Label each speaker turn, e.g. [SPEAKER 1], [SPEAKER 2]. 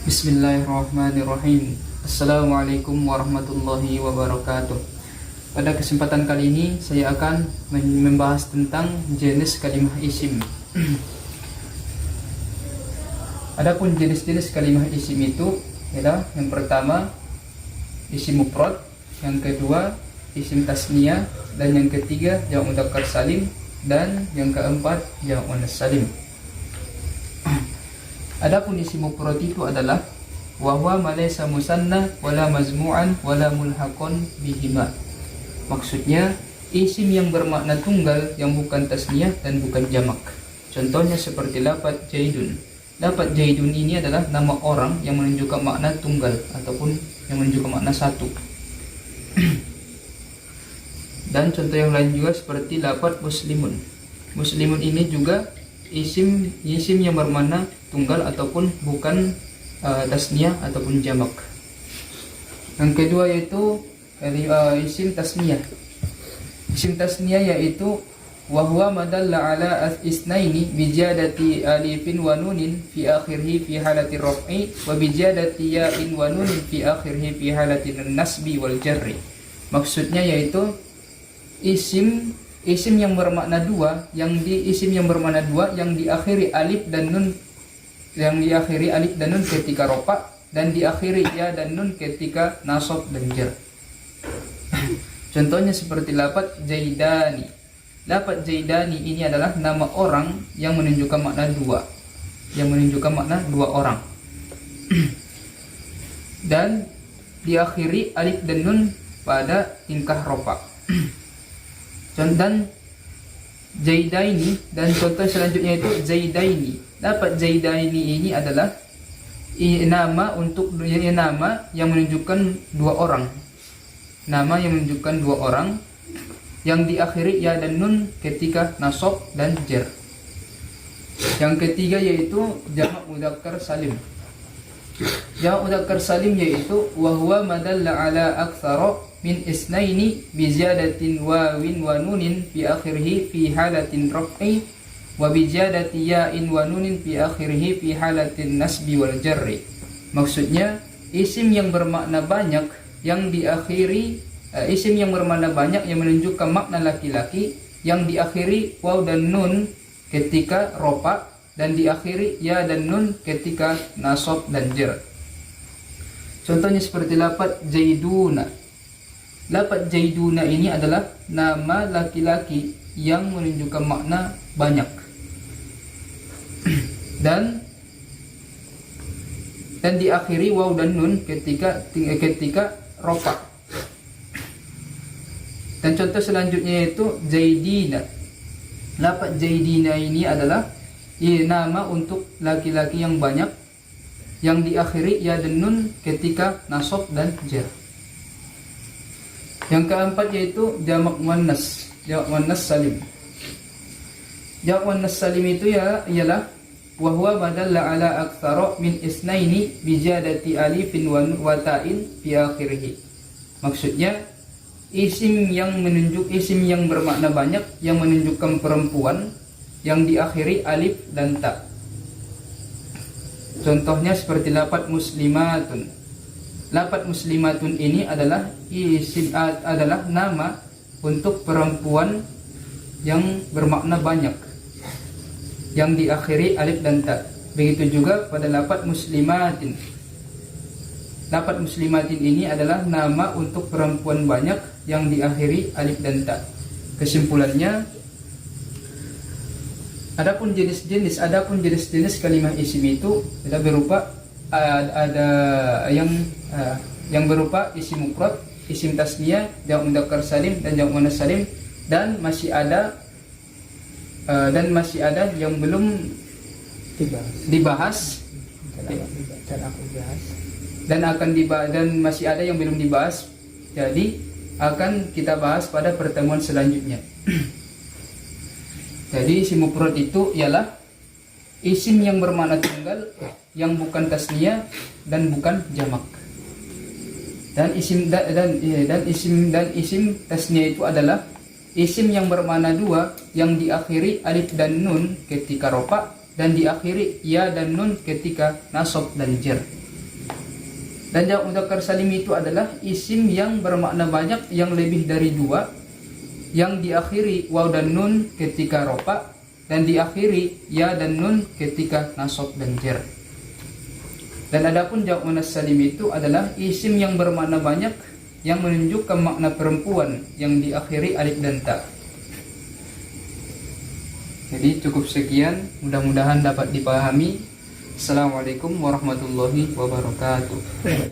[SPEAKER 1] Bismillahirrahmanirrahim. Assalamualaikum warahmatullahi wabarakatuh. Pada kesempatan kali ini saya akan membahas tentang jenis kalimah isim. Adapun jenis-jenis kalimah isim itu adalah yang pertama isim mufrad, yang kedua isim tasniyah, dan yang ketiga jamak mudzakkar salim, dan yang keempat jamak muannas salim. Adapun isim mufrad itu adalah wa huwa ma laysa musanna wala mazmu'an wala mulhaqan bihima. Maksudnya isim yang bermakna tunggal yang bukan tasniyah dan bukan jamak. Contohnya seperti lafaz jaidun. Lafaz jaidun ini adalah nama orang yang menunjukkan makna tunggal ataupun yang menunjukkan makna satu. Dan contoh yang lain juga seperti lafaz muslimun. Muslimun ini juga isim yang bermakna tunggal ataupun bukan tasniyah ataupun jamak. Yang kedua yaitu isim tasniyah. Isim tasniyah yaitu wa huwa madalla ala isnaini bi ziyadati alifin wa nunin fi akhirih fi halati raf'i wa bi ziyadati ya'in wa nunin fi akhirih fi halati nasbi wal jarri. Maksudnya yaitu isim yang bermakna dua, isim yang bermakna dua yang diakhiri alif dan nun ketika rofa, dan diakhiri ya dan nun ketika nasab dan jar. Contohnya seperti lafaz zaidani. Lafaz zaidani ini adalah nama orang yang menunjukkan makna dua, orang. Dan diakhiri alif dan nun pada tingkah rofa. Dan zaidaini, dan contoh selanjutnya itu zaidaini. Lafaz zaidaini ini adalah nama yang menunjukkan dua orang. Nama yang menunjukkan dua orang yang diakhiri ya dan nun ketika nasab dan jar. Yang ketiga yaitu jamak mudzakkar salim. Jamak mudzakkar salim yaitu wa huwa madalla ala aktsara min isnaini bi ziyadatin wawin wa nunin fi akhirih fi halatin raf'i wa bi ziyadati ya'in wa nunin fi akhirih fi halatin nasbi wal jarri. Maksudnya isim yang bermakna banyak yang diakhiri isim yang bermakna banyak yang menunjukkan makna laki-laki yang diakhiri waw dan nun ketika rofa, dan diakhiri ya dan nun ketika nasab dan jar. Contohnya seperti lafaz zaiduna. Lafaz zaiduna ini adalah nama laki-laki yang menunjukkan makna banyak. dan diakhiri waw dan nun ketika rofa. Dan contoh selanjutnya yaitu zaidina. Lafaz zaidina ini adalah nama untuk laki-laki yang banyak yang diakhiri ya dan nun ketika nasab dan jar. Yang keempat yaitu jamak muannas salim. Jamak muannas salim itu ialah wa huwa badalla ala aktsara min isnaini bi ziyadati alifin wa ta'in fi akhirih. Maksudnya isim yang bermakna banyak yang menunjukkan perempuan yang diakhiri alif dan ta. Contohnya seperti lafaz muslimatun. Lafaz muslimatun ini adalah nama untuk perempuan yang bermakna banyak yang diakhiri alif dan ta. Begitu juga pada lafaz muslimatin. Lafaz muslimatin ini adalah nama untuk perempuan banyak yang diakhiri alif dan ta. Kesimpulannya, adapun jenis-jenis kalimah isim itu adalah berupa yang berupa isim mufrad, isim tasniyah, jamak mudzakkar salim, dan jamak muannas salim, dan masih ada yang belum dibahas dan masih ada yang belum dibahas. Jadi akan kita bahas pada pertemuan selanjutnya. Jadi isim mufrad itu ialah isim yang bermakna tunggal yang bukan tasniyah dan bukan jamak. Dan isim tasniyah itu adalah isim yang bermakna dua yang diakhiri alif dan nun ketika rofa dan diakhiri ya dan nun ketika nasab dan jar. Dan jamak mudzakkar salim itu adalah isim yang bermakna banyak, yang lebih dari dua, yang diakhiri waw dan nun ketika rofa, dan diakhiri ya dan nun ketika nasab dan jar. Dan adapun jamak muannas salim itu adalah isim yang bermakna banyak, yang menunjukkan makna perempuan, yang diakhiri alif dan ta. Jadi cukup sekian, mudah-mudahan dapat dipahami. Assalamualaikum warahmatullahi wabarakatuh.